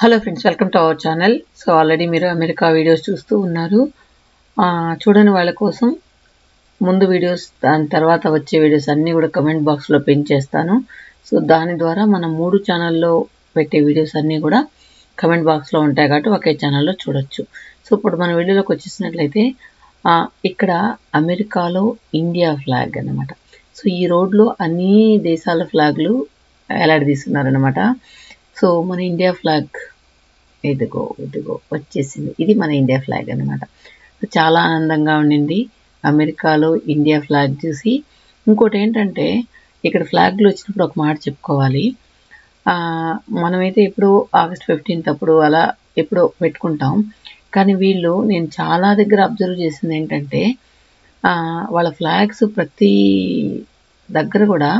Hello friends, welcome to our channel. So already మీరు America videos చూస్తూ ఉన్నారు. చూడని వాళ్ళ కోసం ముందు వీడియోస్, దాని తర్వాత వచ్చే వీడియోస్ అన్నీ కూడా కమెంట్ బాక్స్లో పిన్ చేస్తాను. సో దాని ద్వారా మనం 3 ఛానల్లో పెట్టే వీడియోస్ అన్నీ కూడా కమెంట్ బాక్స్లో ఉంటాయి కాబట్టి ఒకే ఛానల్లో చూడొచ్చు. సో ఇప్పుడు మన వీడియోలోకి వచ్చేసినట్లయితే ఇక్కడ అమెరికాలో ఇండియా ఫ్లాగ్ అన్నమాట. సో ఈ రోడ్లో అన్ని దేశాల ఫ్లాగ్లు ఎలాడదీస్తున్నారనమాట. సో మన ఇండియా ఫ్లాగ్ ఇదిగో వచ్చేసింది. ఇది మన ఇండియా ఫ్లాగ్ అనమాట. చాలా ఆనందంగా ఉండింది అమెరికాలో ఇండియా ఫ్లాగ్ చూసి. ఇంకోటి ఏంటంటే, ఇక్కడ ఫ్లాగ్లు వచ్చినప్పుడు ఒక మాట చెప్పుకోవాలి. మనమైతే ఎప్పుడో ఆగస్ట్ 15th అప్పుడు అలా ఎప్పుడో పెట్టుకుంటాం. కానీ వీళ్ళు, నేను చాలా దగ్గర అబ్జర్వ్ చేసింది ఏంటంటే, వాళ్ళ ఫ్లాగ్స్ ప్రతి దగ్గర కూడా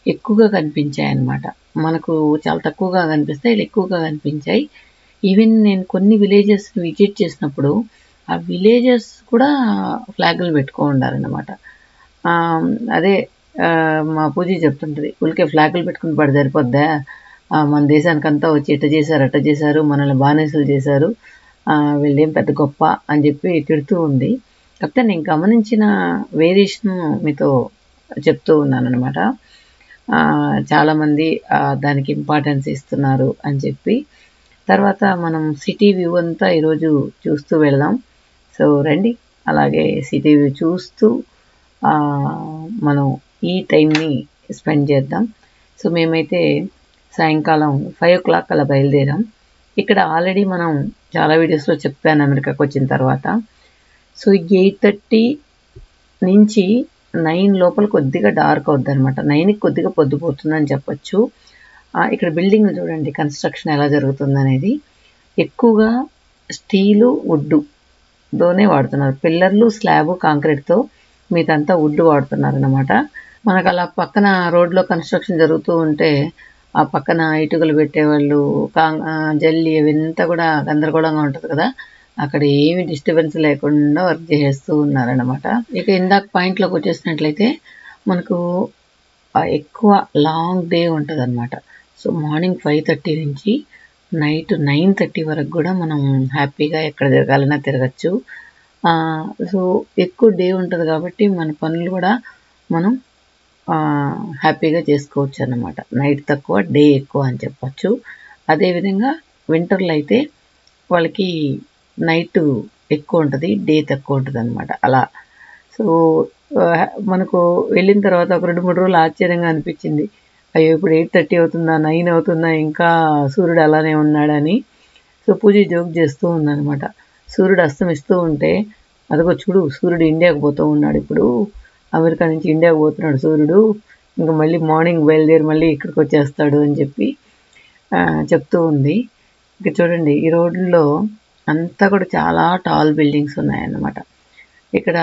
ఎక్కువగా కనిపించాయి అన్నమాట. మనకు చాలా తక్కువగా కనిపిస్తాయి, వీళ్ళు ఎక్కువగా కనిపించాయి. ఈవెన్ నేను కొన్ని విలేజెస్ విజిట్ చేసినప్పుడు ఆ విలేజెస్ కూడా ఫ్లాగులు పెట్టుకో ఉండారన్నమాట. అదే మా పూజ చెప్తుంటుంది, ఊరికే ఫ్లాగులు పెట్టుకుని పడి సరిపోద్దా, మన దేశానికంతా వచ్చి ఇట్ట చేశారు అట్ట చేశారు, మనల్ని బానిసలు చేశారు, వీళ్ళేం పెద్ద గొప్ప అని చెప్పి తిడుతూ ఉంది. కాకపోతే నేను గమనించిన వేరియేషన్ మీతో చెప్తూ ఉన్నాను అనమాట. చాలామంది దానికి ఇంపార్టెన్స్ ఇస్తున్నారు అని చెప్పి. తర్వాత మనం సిటీ వ్యూ అంతా ఈరోజు చూస్తూ వెళ్దాం. సో రండి, అలాగే సిటీ వ్యూ చూస్తూ మనం ఈ టైంని స్పెండ్ చేద్దాం. సో మేమైతే సాయంకాలం 5 o'clock అలా బయలుదేరాం. ఇక్కడ ఆల్రెడీ మనం చాలా వీడియోస్లో చెప్పాను అమెరికాకు వచ్చిన తర్వాత. సో 8:30 నుంచి 9 లోపల కొద్దిగా డార్క్ అవుద్ది అనమాట. 9కి కొద్దిగా పొద్దుపోతుందని చెప్పచ్చు. ఇక్కడ బిల్డింగ్ చూడండి, కన్స్ట్రక్షన్ ఎలా జరుగుతుందనేది. ఎక్కువగా స్టీలు, వుడ్డుతోనే వాడుతున్నారు. పిల్లర్లు, స్లాబ్, కాంక్రీట్తో, మీదంతా వుడ్ వాడుతున్నారు అనమాట. మనకు అలా పక్కన రోడ్లో కన్స్ట్రక్షన్ జరుగుతూ ఉంటే ఆ పక్కన ఇటుకలు పెట్టేవాళ్ళు, జల్లి అవంతా కూడా గందరగోళంగా ఉంటుంది కదా, అక్కడ ఏమి డిస్టర్బెన్స్ లేకుండా వర్క్ చేస్తూ ఉన్నారనమాట. ఇక ఇందాక పాయింట్లోకి వచ్చేసినట్లయితే, మనకు ఎక్కువ లాంగ్ డే ఉంటుంది అనమాట. సో మార్నింగ్ 5:30 నుంచి నైట్ 9:30 వరకు కూడా మనం హ్యాపీగా ఎక్కడ తిరగాలన్నా తిరగచ్చు. సో ఎక్కువ డే ఉంటుంది కాబట్టి మన పనులు కూడా మనం హ్యాపీగా చేసుకోవచ్చు అన్నమాట. నైట్ తక్కువ, డే ఎక్కువ అని చెప్పచ్చు. అదేవిధంగా వింటర్లో అయితే వాళ్ళకి నైట్ ఎక్కువ ఉంటుంది, డే తక్కువ ఉంటుంది అనమాట. అలా సో మనకు వెళ్ళిన తర్వాత ఒక 2-3 రోజులు ఆశ్చర్యంగా అనిపించింది. అయ్యో, ఇప్పుడు 8:30 అవుతుందా, 9 అవుతుందా, ఇంకా సూర్యుడు అలానే ఉన్నాడని. సో పూజ జోక్ చేస్తూ ఉందనమాట. సూర్యుడు అస్తమిస్తూ ఉంటే, అదిగో చూడు సూర్యుడు ఇండియాకు పోతూ ఉన్నాడు, ఇప్పుడు అమెరికా నుంచి ఇండియాకు పోతున్నాడు సూర్యుడు, ఇంకా మళ్ళీ మార్నింగ్ బయలుదేరి మళ్ళీ ఇక్కడికి వచ్చేస్తాడు అని చెప్పి చెప్తూ ఉంది. ఇక చూడండి, ఈ రోడ్లో అంతా కూడా చాలా టాల్ బిల్డింగ్స్ ఉన్నాయన్నమాట. ఇక్కడ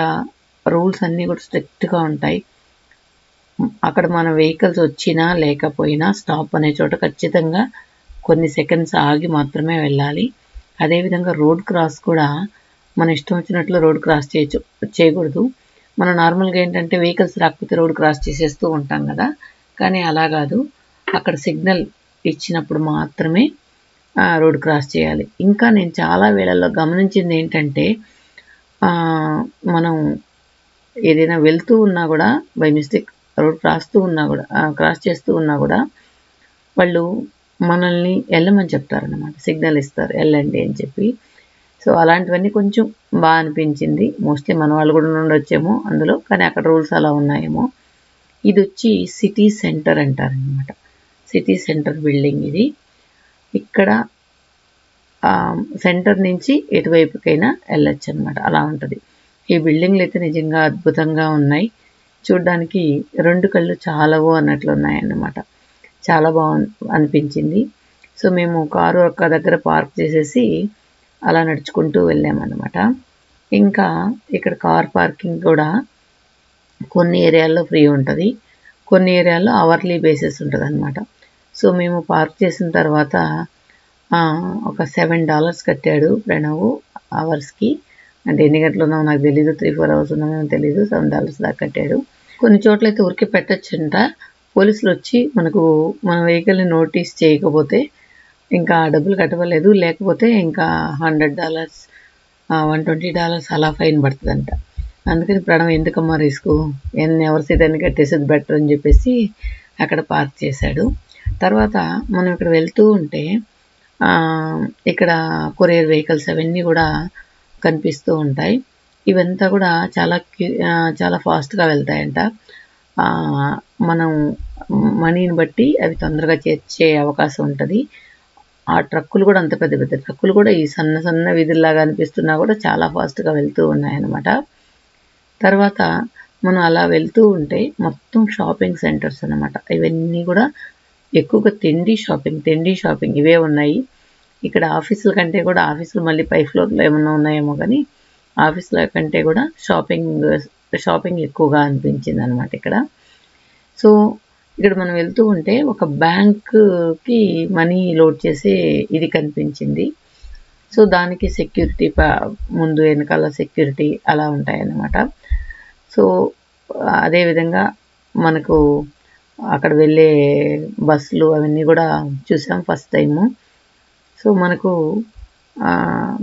రూల్స్ అన్నీ కూడా స్ట్రిక్ట్గా ఉంటాయి. అక్కడ మన వెహికల్స్ వచ్చినా లేకపోయినా స్టాప్ అనే చోట ఖచ్చితంగా కొన్ని సెకండ్స్ ఆగి మాత్రమే వెళ్ళాలి. అదేవిధంగా రోడ్ క్రాస్ కూడా మన ఇష్టం వచ్చినట్లు రోడ్ క్రాస్ చేయకూడదు. మనం నార్మల్గా ఏంటంటే వెహికల్స్ రాకపోతే రోడ్ క్రాస్ చేసేస్తూ ఉంటాం కదా, కానీ అలా కాదు. అక్కడ సిగ్నల్ ఇచ్చినప్పుడు మాత్రమే రోడ్ క్రాస్ చేయాలి. ఇంకా నేను చాలా వేళల్లో గమనించింది ఏంటంటే, మనం ఏదైనా వెళ్తూ ఉన్నా కూడా బై మిస్టేక్ రోడ్ క్రాస్ చేస్తూ ఉన్నా కూడా వాళ్ళు మనల్ని వెళ్ళమని చెప్తారనమాట, సిగ్నల్ ఇస్తారు వెళ్ళండి అని చెప్పి. సో అలాంటివన్నీ కొంచెం బాగా అనిపించింది. మోస్ట్లీ మన వాళ్ళు కూడా ఉండొచ్చేమో అందులో, కానీ అక్కడ రూల్స్ అలా ఉన్నాయేమో. ఇది వచ్చి సిటీ సెంటర్ అంటారనమాట. సిటీ సెంటర్ బిల్డింగ్ ఇది. ఇక్కడ సెంటర్ నుంచి ఎటువైపుకైనా వెళ్ళొచ్చు అనమాట, అలా ఉంటుంది. ఈ బిల్డింగ్లు అయితే నిజంగా అద్భుతంగా ఉన్నాయి. చూడ్డానికి 2 కళ్ళు చాలవు అన్నట్లు ఉన్నాయన్నమాట. చాలా అనిపించింది. సో మేము కారు ఒక్క దగ్గర పార్క్ చేసేసి అలా నడుచుకుంటూ వెళ్ళామన్నమాట. ఇంకా ఇక్కడ కార్ పార్కింగ్ కూడా కొన్ని ఏరియాల్లో ఫ్రీ ఉంటుంది, కొన్ని ఏరియాల్లో అవర్లీ బేసిస్ ఉంటుంది అనమాట. సో మేము పార్క్ చేసిన తర్వాత ఒక $7 కట్టాడు ప్రణవ్ అవర్స్కి. అంటే ఎన్ని గంటలు ఉన్నామో నాకు తెలీదు, 3-4 hours ఉన్నామో తెలీదు, $7 దాకా కట్టాడు. కొన్ని చోట్ల అయితే ఊరికే పెట్టచ్చంట. పోలీసులు వచ్చి మన వెహికల్ని నోటీస్ చేయకపోతే ఇంకా డబ్బులు కట్టవలేదు, లేకపోతే ఇంకా $100 $120 అలా ఫైన్ పడుతుందంట. అందుకని ప్రణవ్ ఎందుకమ్మా రిస్క్, ఎవరి సీతాన్ని కట్టేసేది బెటర్ అని చెప్పేసి అక్కడ పార్క్ చేశాడు. తర్వాత మనం ఇక్కడ వెళ్తూ ఉంటే ఇక్కడ కొరియర్ వెహికల్స్ అవన్నీ కూడా కనిపిస్తూ ఉంటాయి. ఇవంతా కూడా చాలా ఫాస్ట్గా వెళ్తాయంట. మనం మనీని బట్టి అవి తొందరగా చేర్చే అవకాశం ఉంటుంది. ఆ ట్రక్కులు కూడా అంత పెద్ద పెద్ద ట్రక్కులు కూడా ఈ సన్న వీధుల్లాగా అనిపిస్తున్నా కూడా చాలా ఫాస్ట్గా వెళ్తూ ఉన్నాయన్నమాట. తర్వాత మనం అలా వెళ్తూ ఉంటే మొత్తం షాపింగ్ సెంటర్స్ అన్నమాట. ఇవన్నీ కూడా ఎక్కువగా తిండి షాపింగ్ ఇవే ఉన్నాయి. ఇక్కడ ఆఫీసుల కంటే కూడా, ఆఫీసులు మళ్ళీ పై ఫ్లోర్లో ఏమన్నా ఉన్నాయేమో కానీ ఆఫీసుల కంటే కూడా షాపింగ్ ఎక్కువగా అనిపించింది అనమాట ఇక్కడ. సో ఇక్కడ మనం వెళ్తూ ఉంటే ఒక బ్యాంకుకి మనీ లోడ్ చేసే ఇది కనిపించింది. సో దానికి సెక్యూరిటీ ముందు వెనకాల సెక్యూరిటీ అలా ఉంటాయన్నమాట. సో అదేవిధంగా మనకు అక్కడ వెళ్ళే బస్సులు అవన్నీ కూడా చూసాం ఫస్ట్ టైము. సో మనకు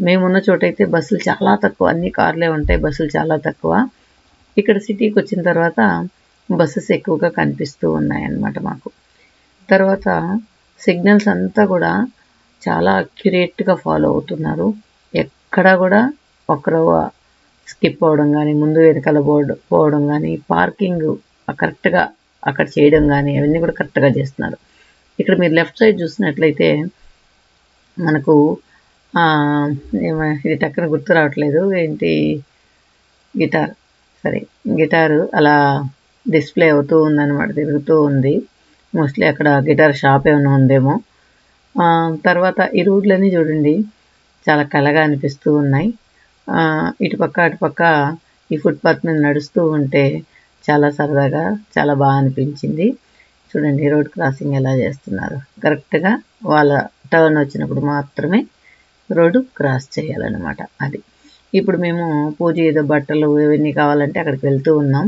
మేమున్న చోటైతే బస్సులు చాలా తక్కువ, అన్ని కార్లే ఉంటాయి, బస్సులు చాలా తక్కువ. ఇక్కడ సిటీకి వచ్చిన తర్వాత బస్సెస్ ఎక్కువగా కనిపిస్తూ ఉన్నాయన్నమాట మాకు. తర్వాత సిగ్నల్స్ అంతా కూడా చాలా అక్యురేట్గా ఫాలో అవుతున్నారు. ఎక్కడా కూడా ఒకరు స్కిప్ అవ్వడం కానీ, ముందు వెనకాల పోవడం కానీ, పార్కింగ్ కరెక్ట్గా అక్కడ చేయడం కానీ అవన్నీ కూడా కరెక్ట్గా చేస్తున్నారు. ఇక్కడ మీరు లెఫ్ట్ సైడ్ చూసినట్లయితే మనకు ఇది టక్కన గుర్తు రావట్లేదు, గిటారు అలా డిస్ప్లే అవుతూ ఉందన్నమాట, తిరుగుతూ ఉంది. మోస్ట్లీ అక్కడ గిటార్ షాప్ ఏమైనా ఉందేమో. తర్వాత ఈ రోడ్లన్నీ చూడండి చాలా కళగా అనిపిస్తూ ఉన్నాయి. ఇటుపక్క అటుపక్క ఈ ఫుట్పాత్ మీద నడుస్తూ ఉంటే చాలా సరదాగా చాలా బాగా అనిపించింది. చూడండి రోడ్ క్రాసింగ్ ఎలా చేస్తున్నారు. కరెక్ట్గా వాళ్ళ టర్న్ వచ్చినప్పుడు మాత్రమే రోడ్డు క్రాస్ చేయాలన్నమాట. అది ఇప్పుడు మేము పూజ ఏదో బట్టలు ఇవన్నీ కావాలంటే అక్కడికి వెళ్తూ ఉన్నాం.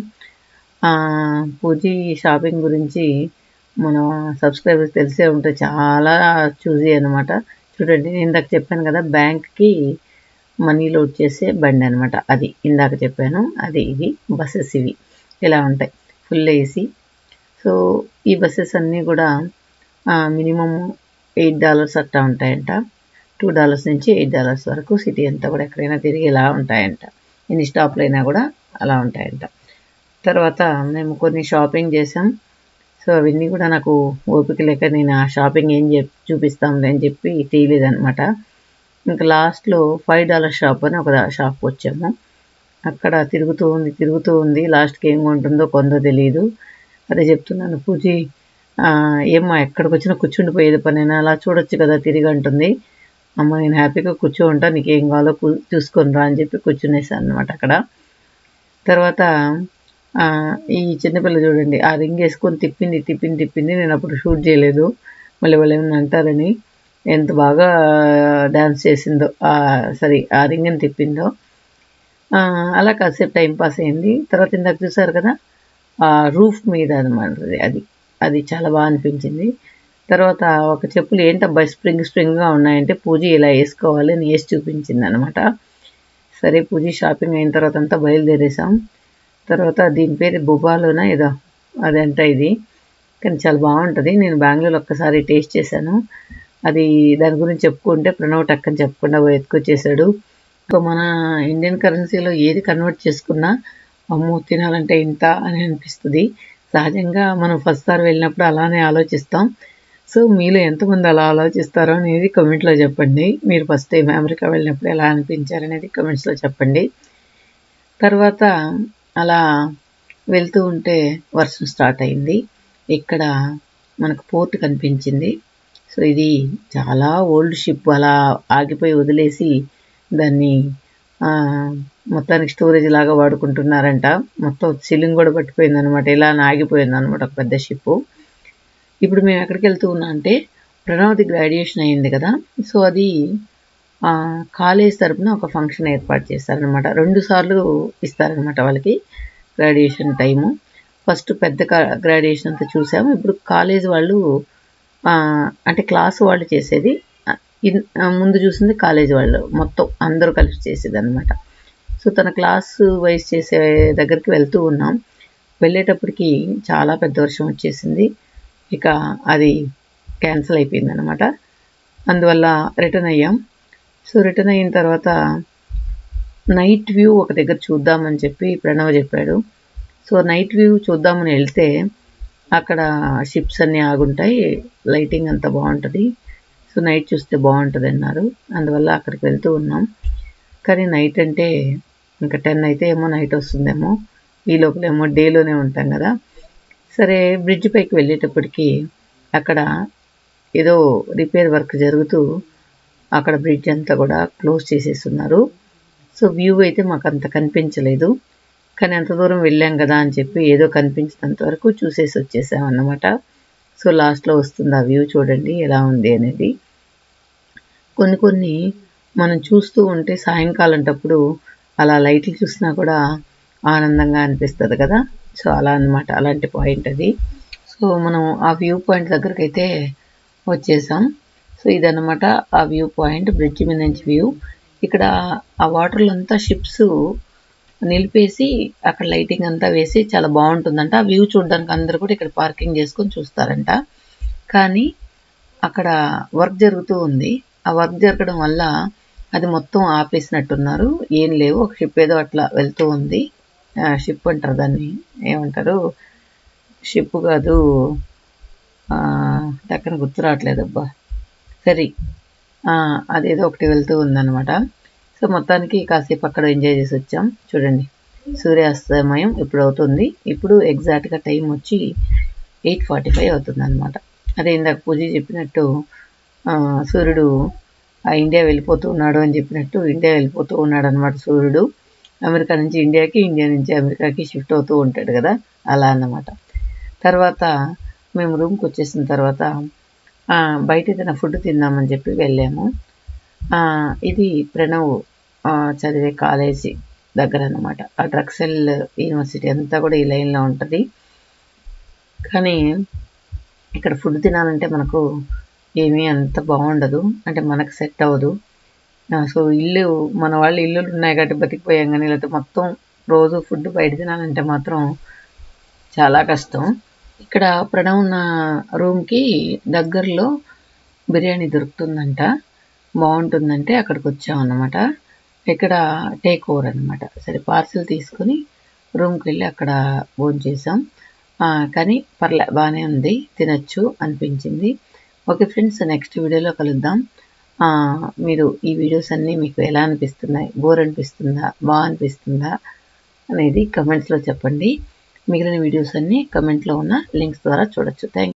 పూజీ షాపింగ్ గురించి మన సబ్స్క్రైబర్స్ తెలిసే ఉంటే చాలా చూజీ అనమాట. చూడండి ఇందాక చెప్పాను కదా బ్యాంక్కి మనీ లోడ్ చేసే బండి అనమాట, అది ఇందాక చెప్పాను. అది ఇది బస్సెస్ ఇవి ఇలా ఉంటాయి, ఫుల్ ఏసీ. సో ఈ బస్సెస్ అన్నీ కూడా మినిమం $8 అట్టా ఉంటాయంట. $2 నుంచి $8 వరకు సిటీ అంతా కూడా ఎక్కడైనా తిరిగేలా ఉంటాయంట. ఎన్ని స్టాప్లు అయినా కూడా అలా ఉంటాయంట. తర్వాత మేము కొన్ని షాపింగ్ చేసాం. సో అవన్నీ కూడా నాకు ఓపిక లేక నేను ఆ షాపింగ్ ఏం చూపిస్తాంలే అని చెప్పి తీయలేదనమాట. ఇంకా లాస్ట్లో $5 షాప్ అని ఒక షాప్కి వచ్చాము. అక్కడ తిరుగుతూ ఉంది లాస్ట్కి ఏం కొంటుందో కొందో తెలియదు. అదే చెప్తున్నాను, పూజీ ఏమ్మా ఎక్కడికి వచ్చినా కూర్చుండిపోయేది పనేనా, అలా చూడొచ్చు కదా తిరిగి అంటుంది. అమ్మ నేను హ్యాపీగా కూర్చోంటా, నీకేం కావాలో చూసుకొని రా అని చెప్పి కూర్చునేసాను అనమాట అక్కడ. తర్వాత ఈ చిన్నపిల్ల చూడండి ఆ రింగ్ వేసుకొని తిప్పింది. నేను అప్పుడు షూట్ చేయలేదు, మళ్ళీ వాళ్ళు ఏమైనా అంటారని. ఎంత బాగా డ్యాన్స్ చేసిందో, ఆ రింగ్ని తిప్పిందో. అలా కాసేపు టైంపాస్ అయింది. తర్వాత ఇందాక చూసారు కదా రూఫ్ మీద అనమాట, అది చాలా బాగా అనిపించింది. తర్వాత ఒక చెప్పులు ఏంటబ్బా స్ప్రింగ్గా ఉన్నాయంటే పూజ ఇలా వేసుకోవాలి అని వేసి చూపించింది అనమాట. సరే పూజ షాపింగ్ అయిన తర్వాత అంతా బయలుదేరేసాం. తర్వాత దీని పేరు బుబాలోనా ఏదో అదంతా ఇది, కానీ చాలా బాగుంటుంది. నేను బెంగళూరులో ఒక్కసారి టేస్ట్ చేశాను. అది దాని గురించి చెప్పుకుంటే ప్రణవ్ టక్కని చెప్పకుండా ఎత్తుకొచ్చేసాడు. సో మన ఇండియన్ కరెన్సీలో ఏది కన్వర్ట్ చేసుకున్నా అమ్మో తినాలంటే ఇంత అని అనిపిస్తుంది. సహజంగా మనం ఫస్ట్ సారి వెళ్ళినప్పుడు అలానే ఆలోచిస్తాం. సో మీలో ఎంతమంది అలా ఆలోచిస్తారో అనేది కమెంట్లో చెప్పండి. మీరు ఫస్ట్ టైం అమెరికా వెళ్ళినప్పుడు ఎలా అనిపించారనేది కమెంట్స్లో చెప్పండి. తర్వాత అలా వెళ్తూ ఉంటే వర్షం స్టార్ట్ అయింది. ఇక్కడ మనకు పోర్ట్ కనిపించింది. సో ఇది చాలా ఓల్డ్ షిప్, అలా ఆగిపోయి వదిలేసి దాన్ని మొత్తానికి స్టోరేజ్ లాగా వాడుకుంటున్నారంట. మొత్తం సీలింగ్ కూడా పట్టిపోయింది అనమాట, ఇలా ఆగిపోయింది అనమాట ఒక పెద్ద షిప్. ఇప్పుడు మేము ఎక్కడికి వెళ్తూ ఉన్నాం అంటే ప్రణవ్ది గ్రాడ్యుయేషన్ అయింది కదా, సో అది కాలేజ్ తరపున ఒక ఫంక్షన్ ఏర్పాటు చేస్తారనమాట. 2 సార్లు ఇస్తారనమాట వాళ్ళకి గ్రాడ్యుయేషన్ టైము. ఫస్ట్ పెద్ద గ్రాడ్యుయేషన్ అంతా చూసాము. ఇప్పుడు కాలేజ్ వాళ్ళు అంటే క్లాస్ వాళ్ళు చేసేది ముందు చూసింది కాలేజీ వాళ్ళు మొత్తం అందరూ కలిసి చేసేదన్నమాట. సో తన క్లాస్ వైజ్ చేసే దగ్గరికి వెళ్తూ ఉన్నాం. వెళ్ళేటప్పటికి చాలా పెద్ద వర్షం వచ్చేసింది. ఇక అది క్యాన్సిల్ అయిపోయిందనమాట. అందువల్ల రిటర్న్ అయ్యాం. సో రిటర్న్ అయిన తర్వాత నైట్ వ్యూ ఒక దగ్గర చూద్దామని చెప్పి ప్రణవ్ చెప్పాడు. సో నైట్ వ్యూ చూద్దామని వెళ్తే అక్కడ షిప్స్ అన్నీ ఆగుంటాయి, లైటింగ్ అంతా బాగుంటుంది, సో నైట్ చూస్తే బాగుంటుంది అన్నారు. అందువల్ల అక్కడికి వెళ్తూ ఉన్నాం. కానీ నైట్ అంటే ఇంకా 10 అయితే ఏమో నైట్ వస్తుందేమో, ఈ లోపలేమో డేలోనే ఉంటాం కదా. సరే బ్రిడ్జ్ పైకి వెళ్ళేటప్పటికి అక్కడ ఏదో రిపేర్ వర్క్ జరుగుతూ అక్కడ బ్రిడ్జ్ అంతా కూడా క్లోజ్ చేసేస్తున్నారు. సో వ్యూ అయితే మాకు అంత కనిపించలేదు. కానీ అంత దూరం వెళ్ళాం కదా అని చెప్పి ఏదో కనిపించినంత వరకు చూసేసి వచ్చేసాం అన్నమాట. సో లాస్ట్లో వస్తుంది ఆ వ్యూ, చూడండి ఎలా ఉంది అనేది. కొన్ని మనం చూస్తూ ఉంటే సాయంకాలంటప్పుడు అలా లైట్లు చూసినా కూడా ఆనందంగా అనిపిస్తుంది కదా. సో అలా అన్నమాట, అలాంటి పాయింట్ అది. సో మనం ఆ వ్యూ పాయింట్ దగ్గరికి అయితే వచ్చేసాం. సో ఇదన్నమాట ఆ వ్యూ పాయింట్, బ్రిడ్జ్ మీద నుంచి వ్యూ. ఇక్కడ ఆ వాటర్లో అంతా షిప్స్ నిలిపేసి అక్కడ లైటింగ్ అంతా వేసి చాలా బాగుంటుందంట. ఆ వ్యూ చూడడానికి అందరూ కూడా ఇక్కడ పార్కింగ్ చేసుకొని చూస్తారంట. కానీ అక్కడ వర్క్ జరుగుతూ ఉంది. ఆ వర్క్ జరగడం వల్ల అది మొత్తం ఆపేసినట్టున్నారు. ఏం లేవు, ఒక షిప్ ఏదో అట్లా వెళ్తూ ఉంది. షిప్ అంటారు దాన్ని, ఏమంటారు, షిప్ కాదు, టక్కన గుర్తు రావట్లేదు అబ్బా, సరే అదేదో ఒకటి వెళ్తూ ఉందన్నమాట. సో మొత్తానికి కాసేపు అక్కడ ఎంజాయ్ చేసి వచ్చాం. చూడండి సూర్యాస్తమయం ఇప్పుడు అవుతుంది. ఇప్పుడు ఎగ్జాక్ట్గా టైం వచ్చి 8:45 అవుతుంది అనమాట. అదే ఇందాక పూజ చెప్పినట్టు సూర్యుడు ఇండియా వెళ్ళిపోతూ ఉన్నాడు అని చెప్పినట్టు ఇండియా వెళ్ళిపోతూ ఉన్నాడు అనమాట సూర్యుడు. అమెరికా నుంచి ఇండియాకి, ఇండియా నుంచి అమెరికాకి షిఫ్ట్ అవుతూ ఉంటాడు కదా, అలా అన్నమాట. తర్వాత మేము రూమ్కి వచ్చేసిన తర్వాత బయట ఏదైనా ఫుడ్ తిందామని చెప్పి వెళ్ళాము. ఇది ప్రణవ్ చదివే కాలేజీ దగ్గర అన్నమాట. ఆ డ్రక్సెల్ యూనివర్సిటీ అంతా కూడా ఈ లైన్లో ఉంటుంది. కానీ ఇక్కడ ఫుడ్ తినాలంటే మనకు ఏమీ అంత బాగుండదు, అంటే మనకు సెట్ అవ్వదు. సో ఇల్లు, మన వాళ్ళు ఇల్లులు ఉన్నాయి కాబట్టి బతికిపోయాం, కానీ లేకపోతే మొత్తం రోజు ఫుడ్ బయట తినాలంటే మాత్రం చాలా కష్టం. ఇక్కడ ప్రణవ్ ఉన్న రూమ్కి దగ్గరలో బిర్యానీ దొరుకుతుందంట, బాగుంటుందంటే అక్కడికి వచ్చామన్నమాట. ఇక్కడ టేక్ ఓవర్ అనమాట. సరే పార్సిల్ తీసుకొని రూమ్కి వెళ్ళి అక్కడ భోజనం చేసాం. కానీ బాగానే ఉంది, తినచ్చు అనిపించింది. ఓకే ఫ్రెండ్స్, నెక్స్ట్ వీడియోలో కలుద్దాం. మీరు ఈ వీడియోస్ అన్నీ మీకు ఎలా అనిపిస్తున్నాయి, బోర్ అనిపిస్తుందా, బాగా అనిపిస్తుందా అనేది కమెంట్స్లో చెప్పండి. మిగిలిన వీడియోస్ అన్నీ కమెంట్లో ఉన్న లింక్స్ ద్వారా చూడొచ్చు. థ్యాంక్